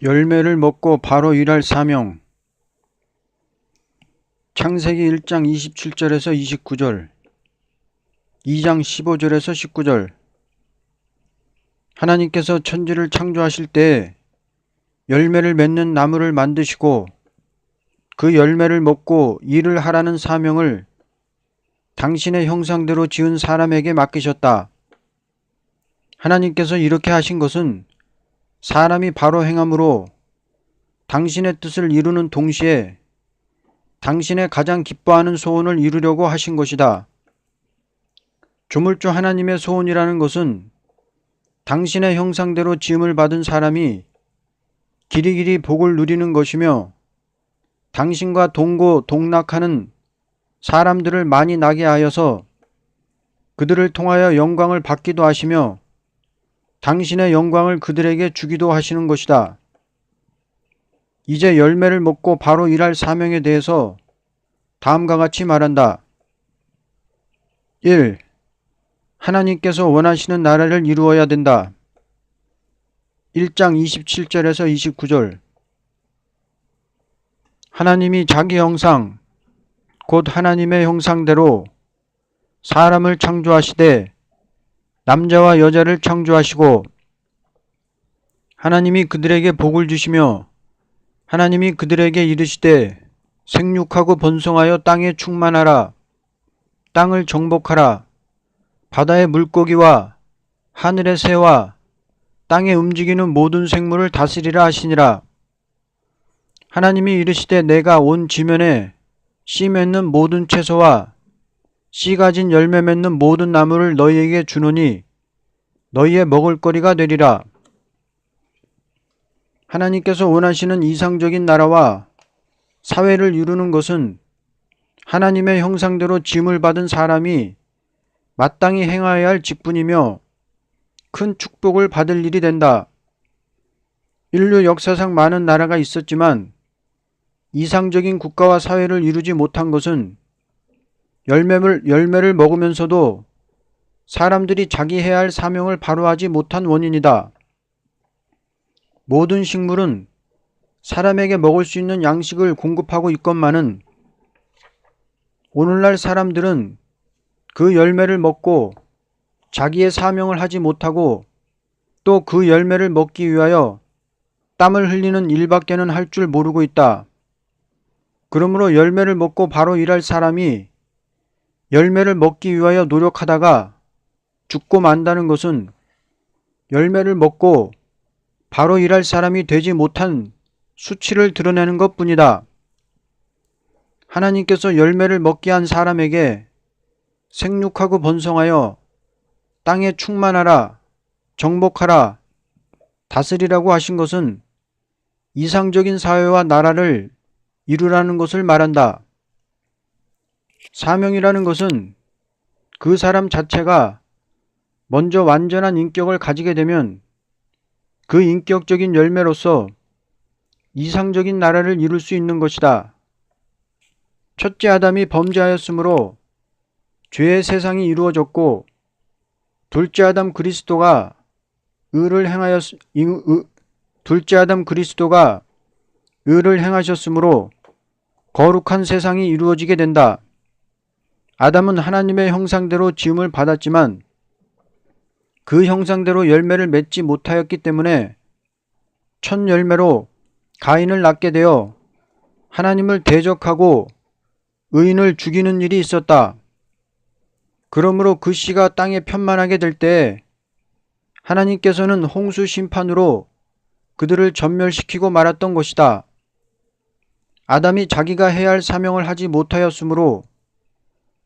열매를 먹고 바로 일할 사명. 창세기 1장 27절에서 29절, 2장 15절에서 19절. 하나님께서 천지를 창조하실 때 열매를 맺는 나무를 만드시고 그 열매를 먹고 일을 하라는 사명을 당신의 형상대로 지은 사람에게 맡기셨다. 하나님께서 이렇게 하신 것은 사람이 바로 행함으로 당신의 뜻을 이루는 동시에 당신의 가장 기뻐하는 소원을 이루려고 하신 것이다. 조물주 하나님의 소원이라는 것은 당신의 형상대로 지음을 받은 사람이 길이길이 복을 누리는 것이며 당신과 동고동락하는 사람들을 많이 나게 하여서 그들을 통하여 영광을 받기도 하시며 당신의 영광을 그들에게 주기도 하시는 것이다. 이제 열매를 먹고 바로 일할 사명에 대해서 다음과 같이 말한다. 1. 하나님께서 원하시는 나라를 이루어야 된다. 1장 27절에서 29절. 하나님이 자기 형상, 곧 하나님의 형상대로 사람을 창조하시되 남자와 여자를 창조하시고 하나님이 그들에게 복을 주시며 하나님이 그들에게 이르시되 생육하고 번성하여 땅에 충만하라. 땅을 정복하라. 바다의 물고기와 하늘의 새와 땅에 움직이는 모든 생물을 다스리라 하시니라. 하나님이 이르시되 내가 온 지면에 씨 맺는 모든 채소와 씨 가진 열매 맺는 모든 나무를 너희에게 주노니 너희의 먹을거리가 되리라. 하나님께서 원하시는 이상적인 나라와 사회를 이루는 것은 하나님의 형상대로 지음을 받은 사람이 마땅히 행하여야 할 직분이며 큰 축복을 받을 일이 된다. 인류 역사상 많은 나라가 있었지만 이상적인 국가와 사회를 이루지 못한 것은 열매를 먹으면서도 사람들이 자기 해야 할 사명을 바로 하지 못한 원인이다. 모든 식물은 사람에게 먹을 수 있는 양식을 공급하고 있건만은 오늘날 사람들은 그 열매를 먹고 자기의 사명을 하지 못하고 또 그 열매를 먹기 위하여 땀을 흘리는 일밖에는 할 줄 모르고 있다. 그러므로 열매를 먹고 바로 일할 사람이 열매를 먹기 위하여 노력하다가 죽고 만다는 것은 열매를 먹고 바로 일할 사람이 되지 못한 수치를 드러내는 것 뿐이다. 하나님께서 열매를 먹게 한 사람에게 생육하고 번성하여 땅에 충만하라, 정복하라, 다스리라고 하신 것은 이상적인 사회와 나라를 이루라는 것을 말한다. 사명이라는 것은 그 사람 자체가 먼저 완전한 인격을 가지게 되면 그 인격적인 열매로서 이상적인 나라를 이룰 수 있는 것이다. 첫째 아담이 범죄하였으므로 죄의 세상이 이루어졌고 둘째 아담 그리스도가 의를 행하셨으므로 거룩한 세상이 이루어지게 된다. 아담은 하나님의 형상대로 지음을 받았지만 그 형상대로 열매를 맺지 못하였기 때문에 첫 열매로 가인을 낳게 되어 하나님을 대적하고 의인을 죽이는 일이 있었다. 그러므로 그 씨가 땅에 편만하게 될 때 하나님께서는 홍수 심판으로 그들을 전멸시키고 말았던 것이다. 아담이 자기가 해야 할 사명을 하지 못하였으므로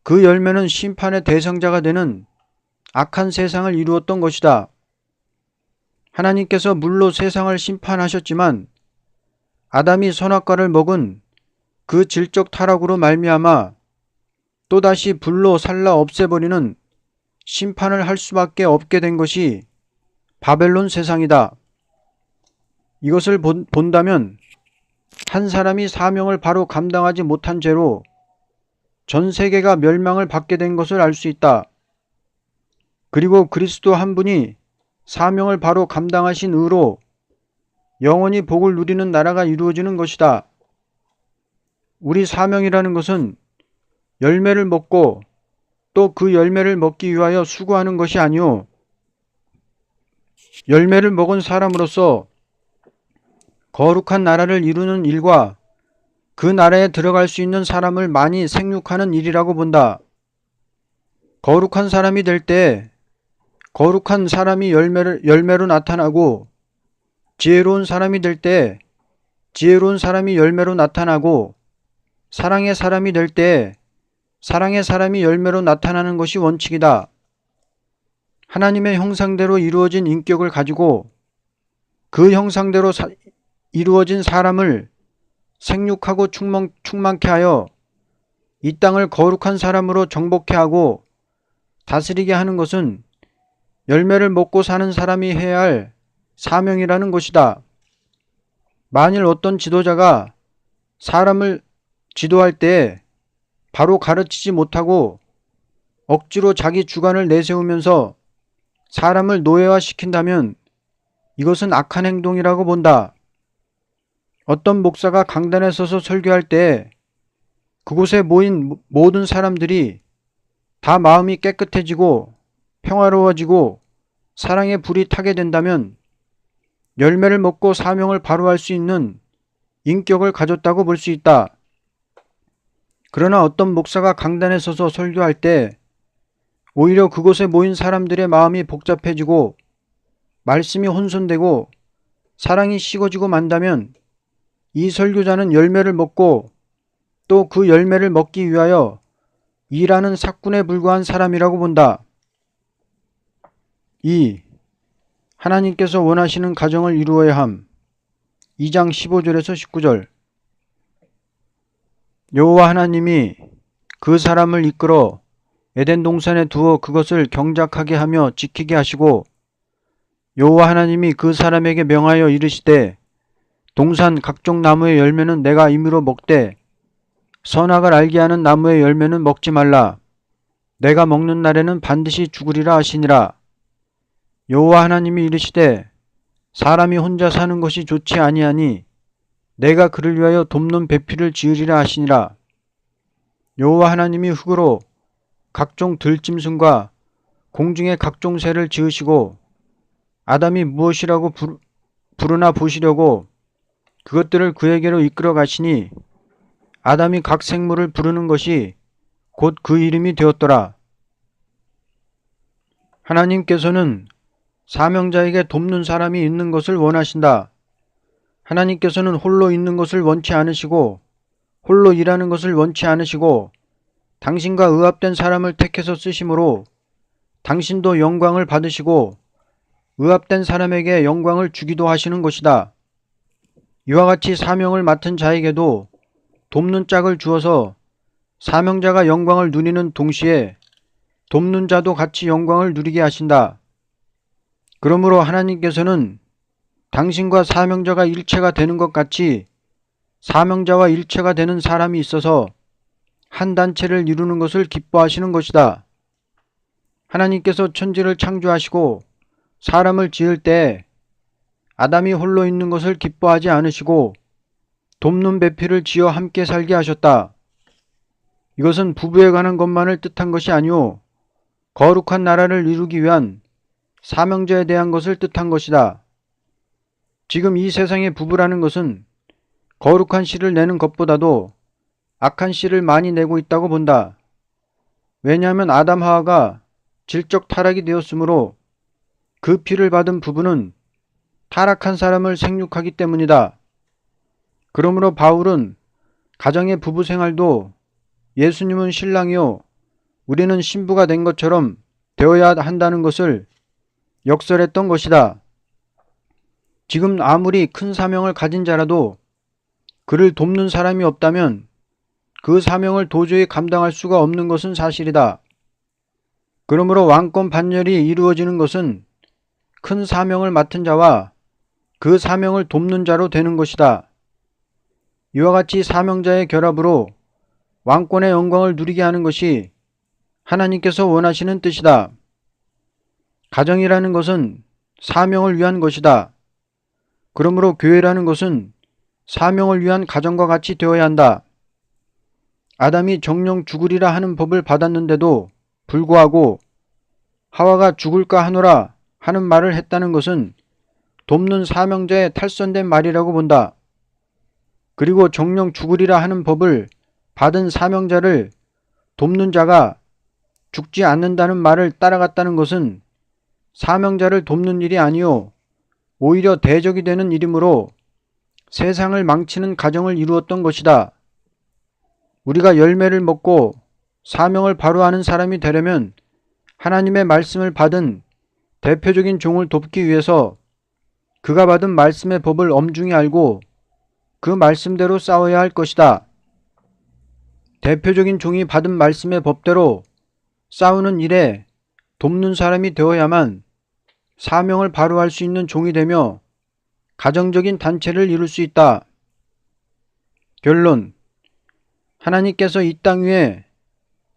그 열매는 심판의 대상자가 되는 악한 세상을 이루었던 것이다. 하나님께서 물로 세상을 심판하셨지만 아담이 선악과를 먹은 그 질적 타락으로 말미암아 또다시 불로 살라 없애버리는 심판을 할 수밖에 없게 된 것이 바벨론 세상이다. 이것을 본다면 한 사람이 사명을 바로 감당하지 못한 죄로 전 세계가 멸망을 받게 된 것을 알 수 있다. 그리고 그리스도 한 분이 사명을 바로 감당하신 의로 영원히 복을 누리는 나라가 이루어지는 것이다. 우리 사명이라는 것은 열매를 먹고 또 그 열매를 먹기 위하여 수고하는 것이 아니오. 열매를 먹은 사람으로서 거룩한 나라를 이루는 일과 그 나라에 들어갈 수 있는 사람을 많이 생육하는 일이라고 본다. 거룩한 사람이 될 때 거룩한 사람이 열매로 나타나고, 지혜로운 사람이 될 때 지혜로운 사람이 열매로 나타나고, 사랑의 사람이 될 때 사랑의 사람이 열매로 나타나는 것이 원칙이다. 하나님의 형상대로 이루어진 인격을 가지고 그 형상대로 이루어진 사람을 생육하고 충만케 하여 이 땅을 거룩한 사람으로 정복케 하고 다스리게 하는 것은 열매를 먹고 사는 사람이 해야 할 사명이라는 것이다. 만일 어떤 지도자가 사람을 지도할 때 바로 가르치지 못하고 억지로 자기 주관을 내세우면서 사람을 노예화시킨다면 이것은 악한 행동이라고 본다. 어떤 목사가 강단에 서서 설교할 때 그곳에 모인 모든 사람들이 다 마음이 깨끗해지고 평화로워지고 사랑의 불이 타게 된다면 열매를 먹고 사명을 바로할 수 있는 인격을 가졌다고 볼 수 있다. 그러나 어떤 목사가 강단에 서서 설교할 때 오히려 그곳에 모인 사람들의 마음이 복잡해지고 말씀이 혼선되고 사랑이 식어지고 만다면 이 설교자는 열매를 먹고 또 그 열매를 먹기 위하여 일하는 삭군에 불과한 사람이라고 본다. 2. 하나님께서 원하시는 가정을 이루어야 함. 2장 15절에서 19절. 여호와 하나님이 그 사람을 이끌어 에덴 동산에 두어 그것을 경작하게 하며 지키게 하시고, 여호와 하나님이 그 사람에게 명하여 이르시되 동산 각종 나무의 열매는 내가 임의로 먹되 선악을 알게 하는 나무의 열매는 먹지 말라. 내가 먹는 날에는 반드시 죽으리라 하시니라. 여호와 하나님이 이르시되 사람이 혼자 사는 것이 좋지 아니하니 내가 그를 위하여 돕는 배필을 지으리라 하시니라. 여호와 하나님이 흙으로 각종 들짐승과 공중의 각종 새를 지으시고 아담이 무엇이라고 부르나 보시려고 그것들을 그에게로 이끌어 가시니 아담이 각 생물을 부르는 것이 곧 그 이름이 되었더라. 하나님께서는 사명자에게 돕는 사람이 있는 것을 원하신다. 하나님께서는 홀로 있는 것을 원치 않으시고 홀로 일하는 것을 원치 않으시고 당신과 의합된 사람을 택해서 쓰심으로 당신도 영광을 받으시고 의합된 사람에게 영광을 주기도 하시는 것이다. 이와 같이 사명을 맡은 자에게도 돕는 짝을 주어서 사명자가 영광을 누리는 동시에 돕는 자도 같이 영광을 누리게 하신다. 그러므로 하나님께서는 당신과 사명자가 일체가 되는 것 같이 사명자와 일체가 되는 사람이 있어서 한 단체를 이루는 것을 기뻐하시는 것이다. 하나님께서 천지를 창조하시고 사람을 지을 때 아담이 홀로 있는 것을 기뻐하지 않으시고 돕는 배필을 지어 함께 살게 하셨다. 이것은 부부에 관한 것만을 뜻한 것이 아니오 거룩한 나라를 이루기 위한 사명자에 대한 것을 뜻한 것이다. 지금 이 세상의 부부라는 것은 거룩한 씨를 내는 것보다도 악한 씨를 많이 내고 있다고 본다. 왜냐하면 아담 하와가 질적 타락이 되었으므로 그 피를 받은 부부는 타락한 사람을 생육하기 때문이다. 그러므로 바울은 가정의 부부 생활도 예수님은 신랑이요 우리는 신부가 된 것처럼 되어야 한다는 것을 역설했던 것이다. 지금 아무리 큰 사명을 가진 자라도 그를 돕는 사람이 없다면 그 사명을 도저히 감당할 수가 없는 것은 사실이다. 그러므로 왕권 반열이 이루어지는 것은 큰 사명을 맡은 자와 그 사명을 돕는 자로 되는 것이다. 이와 같이 사명자의 결합으로 왕권의 영광을 누리게 하는 것이 하나님께서 원하시는 뜻이다. 가정이라는 것은 사명을 위한 것이다. 그러므로 교회라는 것은 사명을 위한 가정과 같이 되어야 한다. 아담이 정령 죽으리라 하는 법을 받았는데도 불구하고 하와가 죽을까 하노라 하는 말을 했다는 것은 돕는 사명자의 탈선된 말이라고 본다. 그리고 정령 죽으리라 하는 법을 받은 사명자를 돕는 자가 죽지 않는다는 말을 따라갔다는 것은 사명자를 돕는 일이 아니요 오히려 대적이 되는 일이므로 세상을 망치는 가정을 이루었던 것이다. 우리가 열매를 먹고 사명을 바로하는 사람이 되려면 하나님의 말씀을 받은 대표적인 종을 돕기 위해서 그가 받은 말씀의 법을 엄중히 알고 그 말씀대로 싸워야 할 것이다. 대표적인 종이 받은 말씀의 법대로 싸우는 일에 돕는 사람이 되어야만 사명을 바로할 수 있는 종이 되며 가정적인 단체를 이룰 수 있다. 결론. 하나님께서 이 땅 위에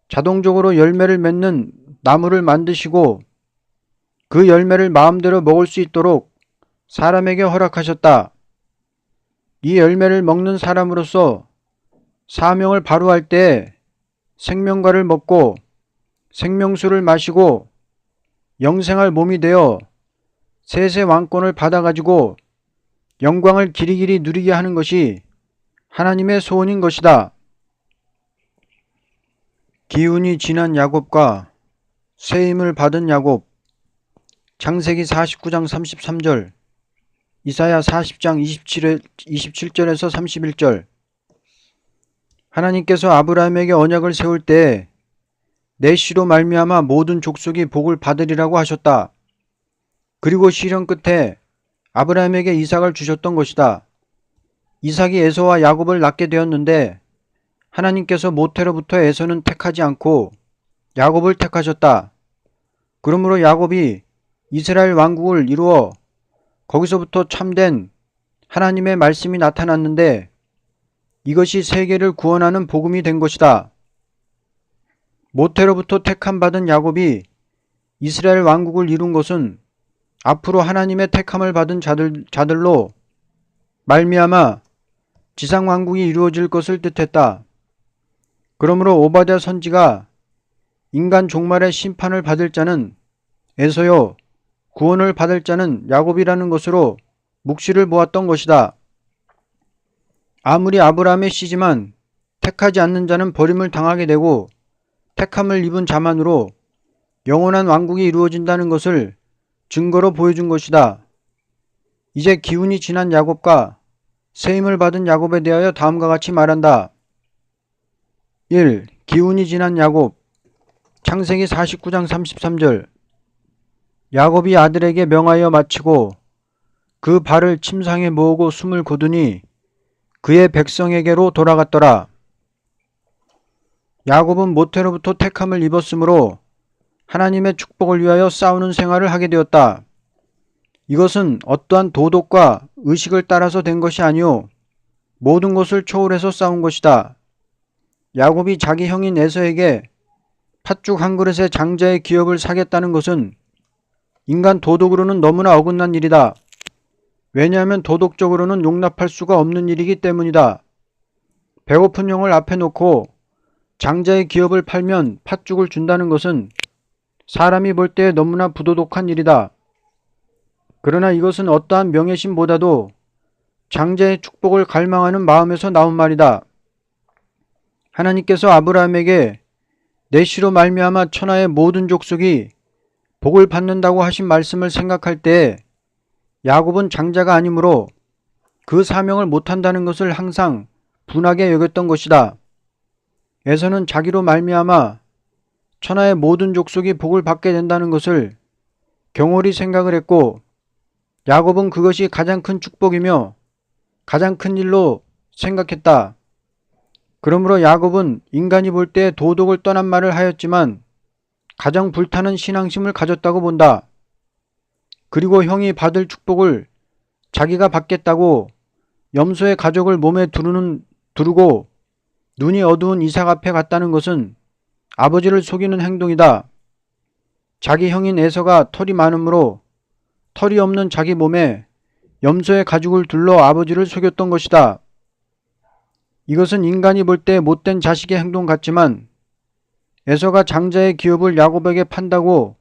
자동적으로 열매를 맺는 나무를 만드시고 그 열매를 마음대로 먹을 수 있도록 사람에게 허락하셨다. 이 열매를 먹는 사람으로서 사명을 바로할 때 생명과를 먹고 생명수를 마시고 영생할 몸이 되어 세세 왕권을 받아가지고 영광을 길이길이 누리게 하는 것이 하나님의 소원인 것이다. 기운이 지난 야곱과 세임을 받은 야곱. 창세기 49장 33절, 이사야 40장 27절에서 31절. 하나님께서 아브라함에게 언약을 세울 때 내 씨로 말미암아 모든 족속이 복을 받으리라고 하셨다. 그리고 시련 끝에 아브라함에게 이삭을 주셨던 것이다. 이삭이 에서와 야곱을 낳게 되었는데 하나님께서 모태로부터 에서는 택하지 않고 야곱을 택하셨다. 그러므로 야곱이 이스라엘 왕국을 이루어 거기서부터 참된 하나님의 말씀이 나타났는데 이것이 세계를 구원하는 복음이 된 것이다. 모태로부터 택함 받은 야곱이 이스라엘 왕국을 이룬 것은 앞으로 하나님의 택함을 받은 자들로 말미암아 지상 왕국이 이루어질 것을 뜻했다. 그러므로 오바댜 선지가 인간 종말의 심판을 받을 자는 에서요 구원을 받을 자는 야곱이라는 것으로 묵시를 보았던 것이다. 아무리 아브라함의 씨지만 택하지 않는 자는 버림을 당하게 되고 택함을 입은 자만으로 영원한 왕국이 이루어진다는 것을 증거로 보여준 것이다. 이제 기운이 지난 야곱과 세임을 받은 야곱에 대하여 다음과 같이 말한다. 1. 기운이 지난 야곱. 창세기 49장 33절. 야곱이 아들에게 명하여 마치고 그 발을 침상에 모으고 숨을 거두니 그의 백성에게로 돌아갔더라. 야곱은 모태로부터 택함을 입었으므로 하나님의 축복을 위하여 싸우는 생활을 하게 되었다. 이것은 어떠한 도덕과 의식을 따라서 된 것이 아니오 모든 것을 초월해서 싸운 것이다. 야곱이 자기 형인 에서에게 팥죽 한 그릇의 장자의 기업을 사겠다는 것은 인간 도덕으로는 너무나 어긋난 일이다. 왜냐하면 도덕적으로는 용납할 수가 없는 일이기 때문이다. 배고픈 형을 앞에 놓고 장자의 기업을 팔면 팥죽을 준다는 것은 사람이 볼 때 너무나 부도덕한 일이다. 그러나 이것은 어떠한 명예심보다도 장자의 축복을 갈망하는 마음에서 나온 말이다. 하나님께서 아브라함에게 내 씨로 말미암아 천하의 모든 족속이 복을 받는다고 하신 말씀을 생각할 때 야곱은 장자가 아니므로 그 사명을 못한다는 것을 항상 분하게 여겼던 것이다. 에서는 자기로 말미암아 천하의 모든 족속이 복을 받게 된다는 것을 경홀히 생각을 했고 야곱은 그것이 가장 큰 축복이며 가장 큰 일로 생각했다. 그러므로 야곱은 인간이 볼 때 도덕을 떠난 말을 하였지만 가장 불타는 신앙심을 가졌다고 본다. 그리고 형이 받을 축복을 자기가 받겠다고 염소의 가죽을 몸에 두르고 눈이 어두운 이삭 앞에 갔다는 것은 아버지를 속이는 행동이다. 자기 형인 에서가 털이 많으므로 털이 없는 자기 몸에 염소의 가죽을 둘러 아버지를 속였던 것이다. 이것은 인간이 볼 때 못된 자식의 행동 같지만 에서가 장자의 기업을 야곱에게 판다고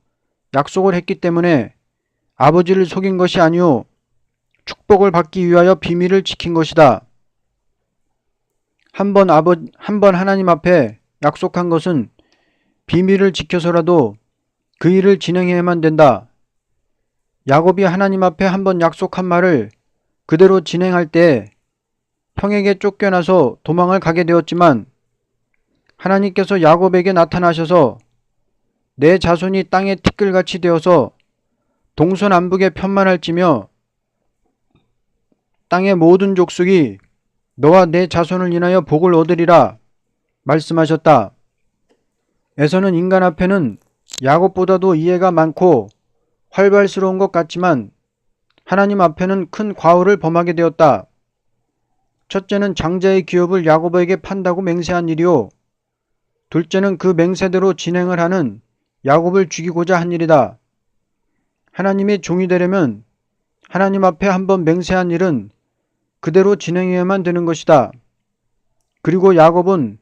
약속을 했기 때문에 아버지를 속인 것이 아니오 축복을 받기 위하여 비밀을 지킨 것이다. 한 번 하나님 앞에 약속한 것은 비밀을 지켜서라도 그 일을 진행해야만 된다. 야곱이 하나님 앞에 한 번 약속한 말을 그대로 진행할 때 형에게 쫓겨나서 도망을 가게 되었지만 하나님께서 야곱에게 나타나셔서 내 자손이 땅의 티끌같이 되어서 동서남북에 편만할지며 땅의 모든 족속이 너와 내 자손을 인하여 복을 얻으리라 말씀하셨다. 에서는 인간 앞에는 야곱보다도 이해가 많고 활발스러운 것 같지만 하나님 앞에는 큰 과오를 범하게 되었다. 첫째는 장자의 기업을 야곱에게 판다고 맹세한 일이요. 둘째는 그 맹세대로 진행을 하는 야곱을 죽이고자 한 일이다. 하나님의 종이 되려면 하나님 앞에 한번 맹세한 일은 그대로 진행해야만 되는 것이다. 그리고 야곱은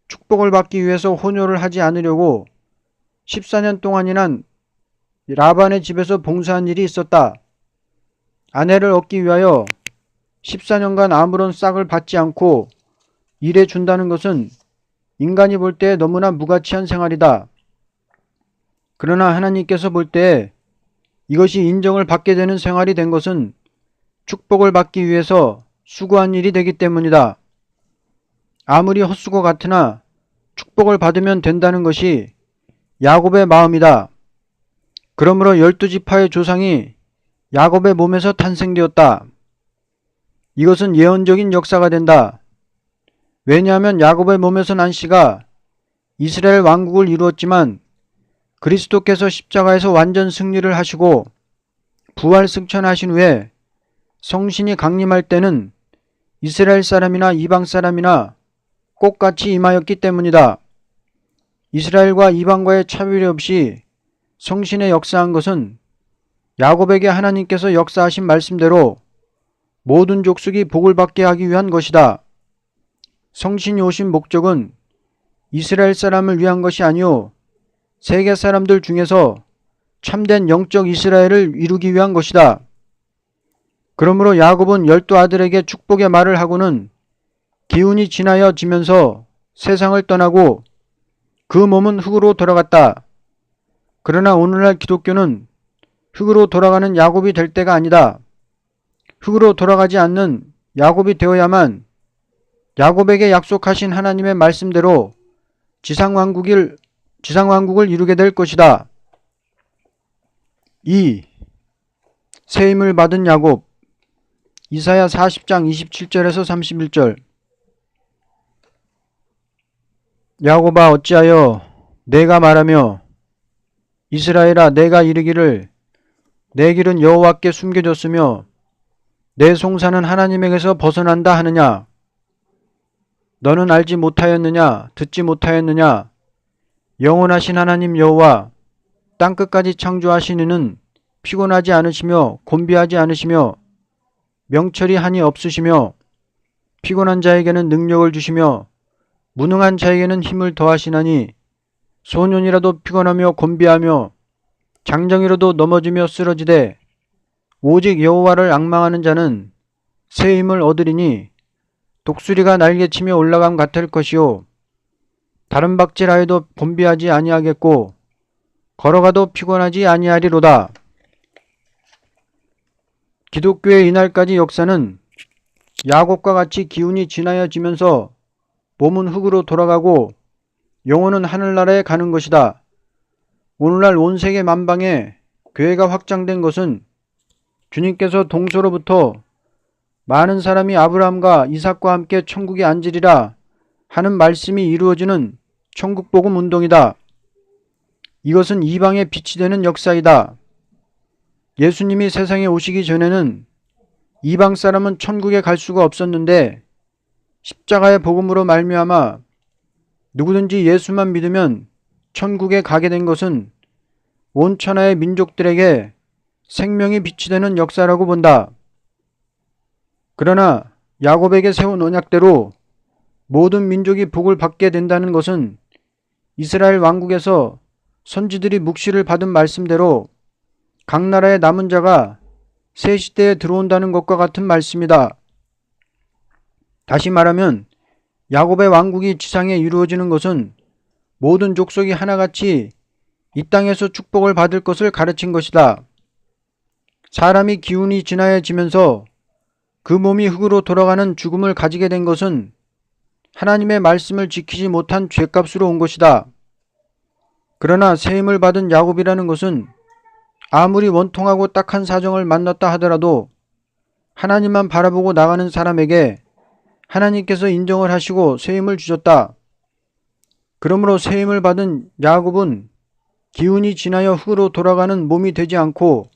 축복을 받기 위해서 혼혈을 하지 않으려고 14년 동안이나 라반의 집에서 봉사한 일이 있었다. 아내를 얻기 위하여 14년간 아무런 싹을 받지 않고 일해 준다는 것은 인간이 볼 때 너무나 무가치한 생활이다. 그러나 하나님께서 볼 때 이것이 인정을 받게 되는 생활이 된 것은 축복을 받기 위해서 수고한 일이 되기 때문이다. 아무리 헛수고 같으나 축복을 받으면 된다는 것이 야곱의 마음이다. 그러므로 12지파의 조상이 야곱의 몸에서 탄생되었다. 이것은 예언적인 역사가 된다. 왜냐하면 야곱의 몸에서 난 씨가 이스라엘 왕국을 이루었지만 그리스도께서 십자가에서 완전 승리를 하시고 부활 승천하신 후에 성신이 강림할 때는 이스라엘 사람이나 이방 사람이나 똑같이 임하였기 때문이다. 이스라엘과 이방과의 차별이 없이 성신의 역사한 것은 야곱에게 하나님께서 역사하신 말씀대로 모든 족속이 복을 받게 하기 위한 것이다. 성신이 오신 목적은 이스라엘 사람을 위한 것이 아니오 세계 사람들 중에서 참된 영적 이스라엘을 이루기 위한 것이다. 그러므로 야곱은 12아들에게 축복의 말을 하고는 기운이 지나여 지면서 세상을 떠나고 그 몸은 흙으로 돌아갔다. 그러나 오늘날 기독교는 흙으로 돌아가는 야곱이 될 때가 아니다. 흙으로 돌아가지 않는 야곱이 되어야만 야곱에게 약속하신 하나님의 말씀대로 지상왕국을 이루게 될 것이다. 2. 세임을 받은 야곱 이사야 40장 27절에서 31절 야곱아 어찌하여 내가 말하며 이스라엘아 내가 이르기를 내 길은 여호와께 숨겨졌으며 내 송사는 하나님에게서 벗어난다 하느냐. 너는 알지 못하였느냐 듣지 못하였느냐 영원하신 하나님 여호와 땅끝까지 창조하신 이는 피곤하지 않으시며 곤비하지 않으시며 명철이 한이 없으시며 피곤한 자에게는 능력을 주시며 무능한 자에게는 힘을 더하시나니 소년이라도 피곤하며 곤비하며 장정이라도 넘어지며 쓰러지되 오직 여호와를 앙망하는 자는 새 힘을 얻으리니 독수리가 날개치며 올라감 같을 것이요 다른 박질하여도 곤비하지 아니하겠고 걸어가도 피곤하지 아니하리로다. 기독교의 이날까지 역사는 야곱과 같이 기운이 지나여지면서 몸은 흙으로 돌아가고 영혼은 하늘나라에 가는 것이다. 오늘날 온 세계 만방에 교회가 확장된 것은 주님께서 동서로부터 많은 사람이 아브라함과 이삭과 함께 천국에 앉으리라 하는 말씀이 이루어지는 천국복음 운동이다. 이것은 이방의 빛이 되는 역사이다. 예수님이 세상에 오시기 전에는 이방 사람은 천국에 갈 수가 없었는데 십자가의 복음으로 말미암아 누구든지 예수만 믿으면 천국에 가게 된 것은 온 천하의 민족들에게 생명이 빛이 되는 역사라고 본다. 그러나 야곱에게 세운 언약대로 모든 민족이 복을 받게 된다는 것은 이스라엘 왕국에서 선지들이 묵시를 받은 말씀대로 각 나라의 남은 자가 새 시대에 들어온다는 것과 같은 말씀이다. 다시 말하면 야곱의 왕국이 지상에 이루어지는 것은 모든 족속이 하나같이 이 땅에서 축복을 받을 것을 가르친 것이다. 사람이 기운이 지나해지면서 그 몸이 흙으로 돌아가는 죽음을 가지게 된 것은 하나님의 말씀을 지키지 못한 죄값으로 온 것이다. 그러나 세임을 받은 야곱이라는 것은 아무리 원통하고 딱한 사정을 만났다 하더라도 하나님만 바라보고 나가는 사람에게 하나님께서 인정을 하시고 세임을 주셨다. 그러므로 세임을 받은 야곱은 기운이 지나여 흙으로 돌아가는 몸이 되지 않고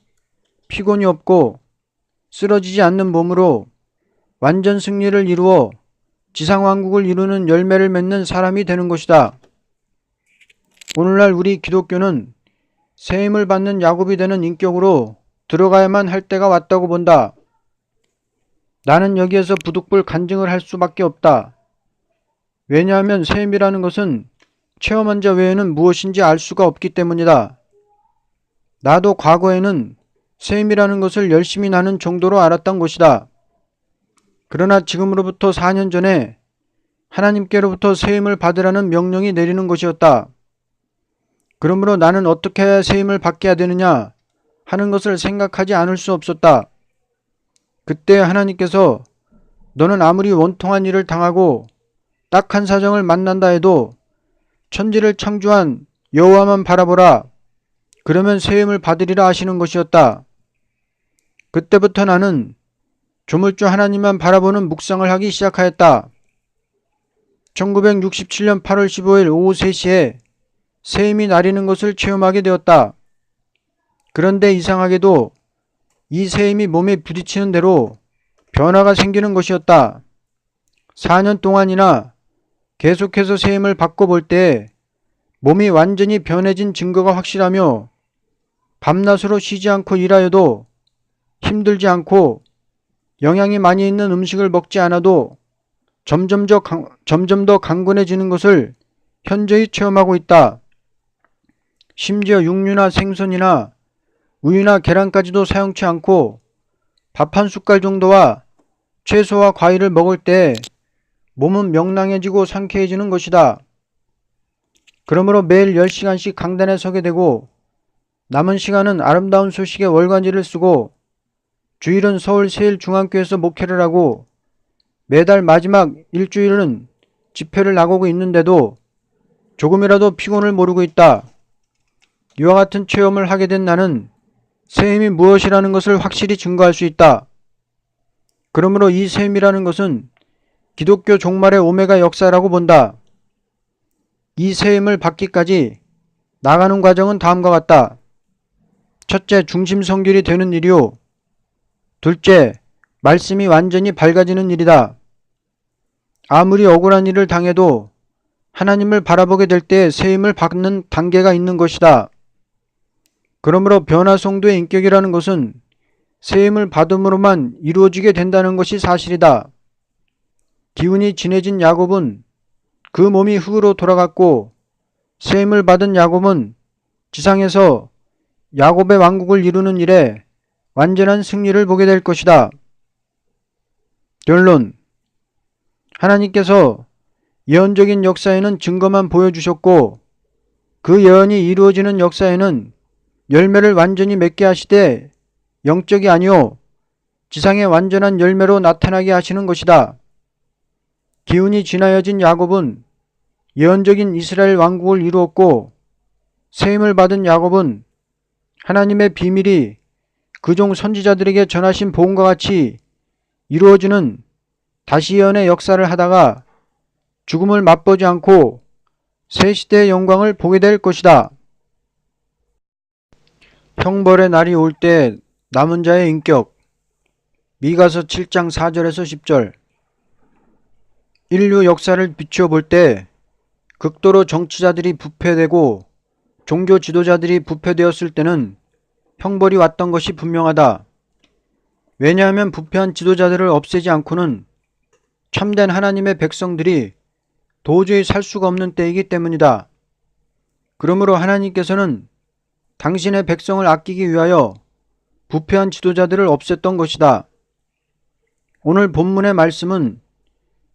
피곤이 없고 쓰러지지 않는 몸으로 완전 승리를 이루어 지상왕국을 이루는 열매를 맺는 사람이 되는 것이다. 오늘날 우리 기독교는 세임을 받는 야곱이 되는 인격으로 들어가야만 할 때가 왔다고 본다. 나는 여기에서 부득불 간증을 할 수밖에 없다. 왜냐하면 세임이라는 것은 체험한 자 외에는 무엇인지 알 수가 없기 때문이다. 나도 과거에는 세임이라는 것을 열심히 나는 정도로 알았던 것이다. 그러나 지금으로부터 4년 전에 하나님께로부터 세임을 받으라는 명령이 내리는 것이었다. 그러므로 나는 어떻게 해야 세임을 받게 해야 되느냐 하는 것을 생각하지 않을 수 없었다. 그때 하나님께서 너는 아무리 원통한 일을 당하고 딱한 사정을 만난다 해도 천지를 창조한 여호와만 바라보라. 그러면 세임을 받으리라 하시는 것이었다. 그때부터 나는 조물주 하나님만 바라보는 묵상을 하기 시작하였다. 1967년 8월 15일 오후 3시에 세임이 나리는 것을 체험하게 되었다. 그런데 이상하게도 이 세임이 몸에 부딪히는 대로 변화가 생기는 것이었다. 4년 동안이나 계속해서 세임을 받고 볼 때 몸이 완전히 변해진 증거가 확실하며 밤낮으로 쉬지 않고 일하여도 힘들지 않고 영양이 많이 있는 음식을 먹지 않아도 점점 더 강건해지는 것을 현저히 체험하고 있다. 심지어 육류나 생선이나 우유나 계란까지도 사용치 않고 밥 한 숟갈 정도와 채소와 과일을 먹을 때 몸은 명랑해지고 상쾌해지는 것이다. 그러므로 매일 10시간씩 강단에 서게 되고 남은 시간은 아름다운 소식의 월간지를 쓰고 주일은 서울 세일중앙교회에서 목회를 하고 매달 마지막 일주일은 집회를 나가고 있는데도 조금이라도 피곤을 모르고 있다. 이와 같은 체험을 하게 된 나는 세임이 무엇이라는 것을 확실히 증거할 수 있다. 그러므로 이 세임이라는 것은 기독교 종말의 오메가 역사라고 본다. 이 세임을 받기까지 나가는 과정은 다음과 같다. 첫째, 중심 성결이 되는 일이요. 둘째, 말씀이 완전히 밝아지는 일이다. 아무리 억울한 일을 당해도 하나님을 바라보게 될 때 세임을 받는 단계가 있는 것이다. 그러므로 변화성도의 인격이라는 것은 세임을 받음으로만 이루어지게 된다는 것이 사실이다. 기운이 진해진 야곱은 그 몸이 흙으로 돌아갔고 세임을 받은 야곱은 지상에서 야곱의 왕국을 이루는 일에 완전한 승리를 보게 될 것이다. 결론. 하나님께서 예언적인 역사에는 증거만 보여주셨고 그 예언이 이루어지는 역사에는 열매를 완전히 맺게 하시되 영적이 아니오 지상의 완전한 열매로 나타나게 하시는 것이다. 기운이 지나여진 야곱은 예언적인 이스라엘 왕국을 이루었고 세임을 받은 야곱은 하나님의 비밀이 그종 선지자들에게 전하신 복음과 같이 이루어지는 다시 예언의 역사를 하다가 죽음을 맛보지 않고 새 시대의 영광을 보게 될 것이다. 형벌의 날이 올 때 남은 자의 인격. 미가서 7장 4절에서 10절. 인류 역사를 비추어 볼 때 극도로 정치자들이 부패되고 종교 지도자들이 부패되었을 때는 형벌이 왔던 것이 분명하다. 왜냐하면 부패한 지도자들을 없애지 않고는 참된 하나님의 백성들이 도저히 살 수가 없는 때이기 때문이다. 그러므로 하나님께서는 당신의 백성을 아끼기 위하여 부패한 지도자들을 없앴던 것이다. 오늘 본문의 말씀은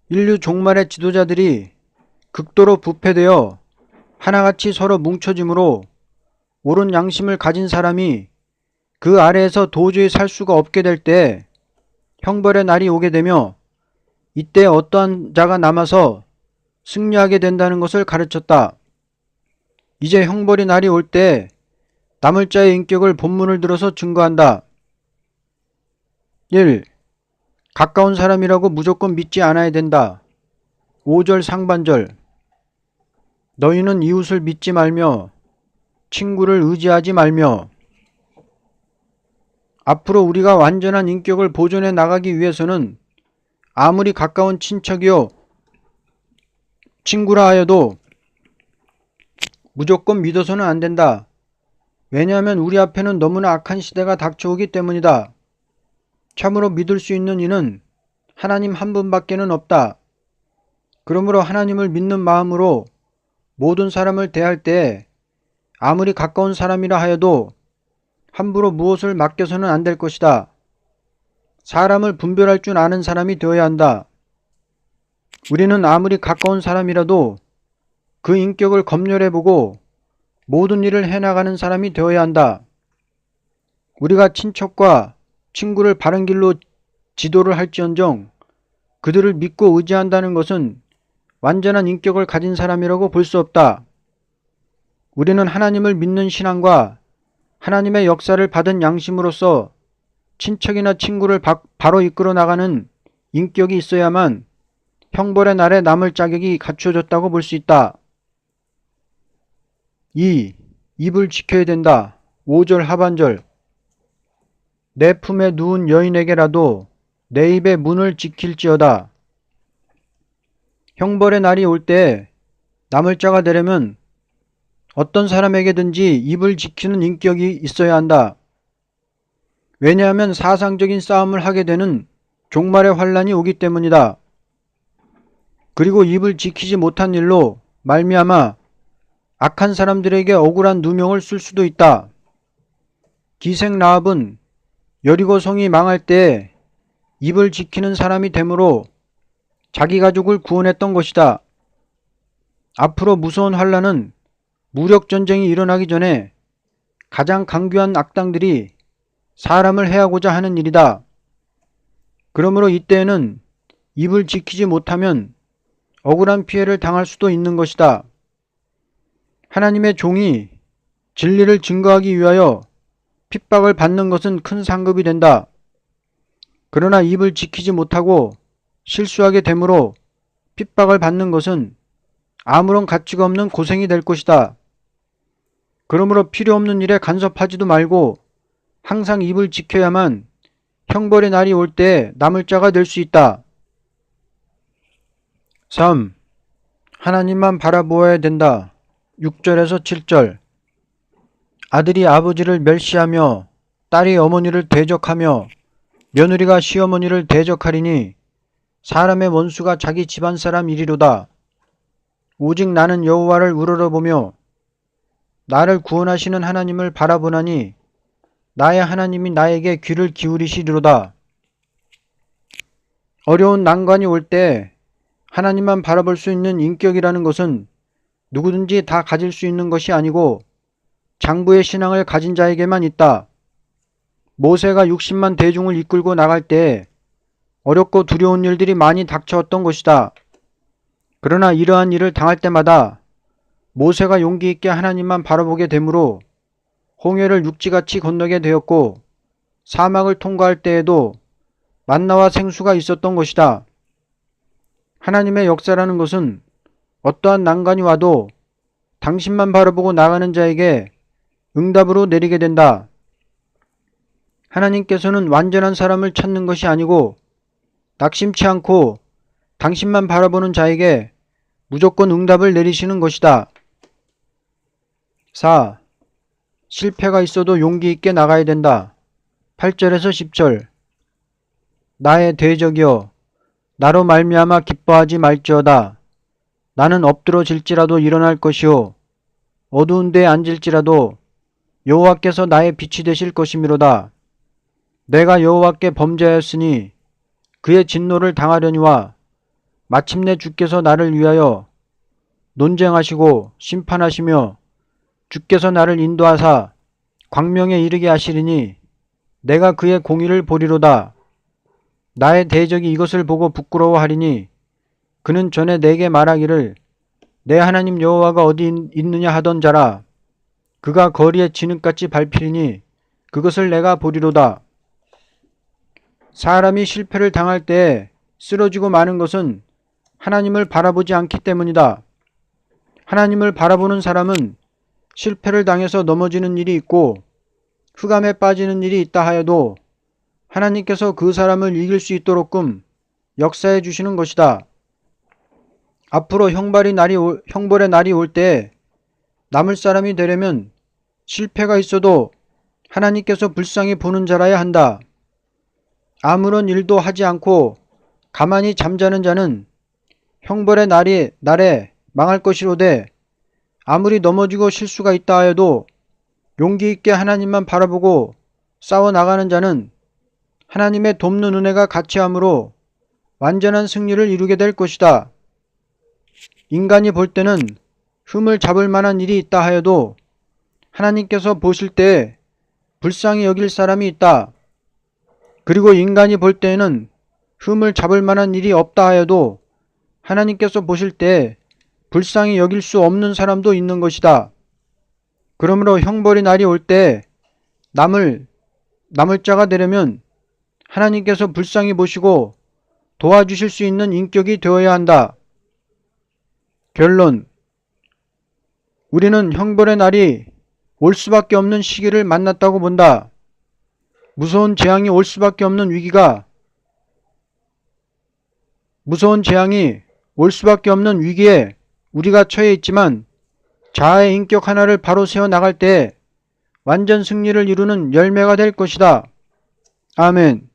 인류 종말의 지도자들이 극도로 부패되어 하나같이 서로 뭉쳐짐으로 옳은 양심을 가진 사람이 그 아래에서 도저히 살 수가 없게 될 때 형벌의 날이 오게 되며 이때 어떠한 자가 남아서 승리하게 된다는 것을 가르쳤다. 이제 형벌의 날이 올 때 남을 자의 인격을 본문을 들어서 증거한다. 1. 가까운 사람이라고 무조건 믿지 않아야 된다. 5절 상반절. 너희는 이웃을 믿지 말며 친구를 의지하지 말며. 앞으로 우리가 완전한 인격을 보존해 나가기 위해서는 아무리 가까운 친척이요 친구라 하여도 무조건 믿어서는 안 된다. 왜냐하면 우리 앞에는 너무나 악한 시대가 닥쳐오기 때문이다. 참으로 믿을 수 있는 이는 하나님 한 분밖에는 없다. 그러므로 하나님을 믿는 마음으로 모든 사람을 대할 때 아무리 가까운 사람이라 하여도 함부로 무엇을 맡겨서는 안 될 것이다. 사람을 분별할 줄 아는 사람이 되어야 한다. 우리는 아무리 가까운 사람이라도 그 인격을 검열해보고 모든 일을 해나가는 사람이 되어야 한다. 우리가 친척과 친구를 바른 길로 지도를 할지언정 그들을 믿고 의지한다는 것은 완전한 인격을 가진 사람이라고 볼 수 없다. 우리는 하나님을 믿는 신앙과 하나님의 역사를 받은 양심으로서 친척이나 친구를 바로 이끌어 나가는 인격이 있어야만 형벌의 날에 남을 자격이 갖추어졌다고 볼 수 있다. 2. 입을 지켜야 된다. 5절 하반절. 내 품에 누운 여인에게라도 내 입의 문을 지킬지어다. 형벌의 날이 올 때 남을 자가 되려면 어떤 사람에게든지 입을 지키는 인격이 있어야 한다. 왜냐하면 사상적인 싸움을 하게 되는 종말의 환란이 오기 때문이다. 그리고 입을 지키지 못한 일로 말미암아 악한 사람들에게 억울한 누명을 쓸 수도 있다. 기생 라합은 여리고 성이 망할 때 입을 지키는 사람이 되므로 자기 가족을 구원했던 것이다. 앞으로 무서운 환란은 무력 전쟁이 일어나기 전에 가장 강교한 악당들이 사람을 해하고자 하는 일이다. 그러므로 이때에는 입을 지키지 못하면 억울한 피해를 당할 수도 있는 것이다. 하나님의 종이 진리를 증거하기 위하여 핍박을 받는 것은 큰 상급이 된다. 그러나 입을 지키지 못하고 실수하게 되므로 핍박을 받는 것은 아무런 가치가 없는 고생이 될 것이다. 그러므로 필요 없는 일에 간섭하지도 말고 항상 입을 지켜야만 형벌의 날이 올 때 남을 자가 될 수 있다. 3. 하나님만 바라보아야 된다. 6절에서 7절. 아들이 아버지를 멸시하며 딸이 어머니를 대적하며 며느리가 시어머니를 대적하리니 사람의 원수가 자기 집안 사람 이리로다. 오직 나는 여호와를 우러러보며 나를 구원하시는 하나님을 바라보나니 나의 하나님이 나에게 귀를 기울이시리로다. 어려운 난관이 올 때 하나님만 바라볼 수 있는 인격이라는 것은 누구든지 다 가질 수 있는 것이 아니고 장부의 신앙을 가진 자에게만 있다. 모세가 60만 대중을 이끌고 나갈 때 어렵고 두려운 일들이 많이 닥쳐왔던 것이다. 그러나 이러한 일을 당할 때마다 모세가 용기 있게 하나님만 바라보게 되므로 홍해를 육지같이 건너게 되었고 사막을 통과할 때에도 만나와 생수가 있었던 것이다. 하나님의 역사라는 것은 어떠한 난관이 와도 당신만 바라보고 나가는 자에게 응답으로 내리게 된다. 하나님께서는 완전한 사람을 찾는 것이 아니고 낙심치 않고 당신만 바라보는 자에게 무조건 응답을 내리시는 것이다. 4. 실패가 있어도 용기 있게 나가야 된다. 8절에서 10절. 나의 대적이여 나로 말미암아 기뻐하지 말지어다. 나는 엎드러질지라도 일어날 것이요 어두운 데에 앉을지라도 여호와께서 나의 빛이 되실 것이미로다. 내가 여호와께 범죄하였으니 그의 진노를 당하려니와 마침내 주께서 나를 위하여 논쟁하시고 심판하시며 주께서 나를 인도하사 광명에 이르게 하시리니 내가 그의 공의를 보리로다. 나의 대적이 이것을 보고 부끄러워하리니 그는 전에 내게 말하기를 내 하나님 여호와가 어디 있느냐 하던 자라. 그가 거리에 진흙같이 밟히리니 그것을 내가 보리로다. 사람이 실패를 당할 때에 쓰러지고 마는 것은 하나님을 바라보지 않기 때문이다. 하나님을 바라보는 사람은 실패를 당해서 넘어지는 일이 있고 흑암에 빠지는 일이 있다 하여도 하나님께서 그 사람을 이길 수 있도록끔 역사해 주시는 것이다. 앞으로 형벌의 날이 올 때에 남을 사람이 되려면 실패가 있어도 하나님께서 불쌍히 보는 자라야 한다. 아무런 일도 하지 않고 가만히 잠자는 자는 형벌의 날에 망할 것이로되 아무리 넘어지고 실수가 있다 하여도 용기 있게 하나님만 바라보고 싸워 나가는 자는 하나님의 돕는 은혜가 같이함으로 완전한 승리를 이루게 될 것이다. 인간이 볼 때는 흠을 잡을 만한 일이 있다 하여도 하나님께서 보실 때에 불쌍히 여길 사람이 있다. 그리고 인간이 볼 때에는 흠을 잡을 만한 일이 없다 하여도 하나님께서 보실 때에 불쌍히 여길 수 없는 사람도 있는 것이다. 그러므로 형벌의 날이 올 때 남을 자가 되려면 하나님께서 불쌍히 보시고 도와주실 수 있는 인격이 되어야 한다. 결론. 우리는 형벌의 날이 올 수밖에 없는 시기를 만났다고 본다. 무서운 재앙이 올 수밖에 없는 위기에 우리가 처해 있지만 자아의 인격 하나를 바로 세워 나갈 때 완전 승리를 이루는 열매가 될 것이다. 아멘.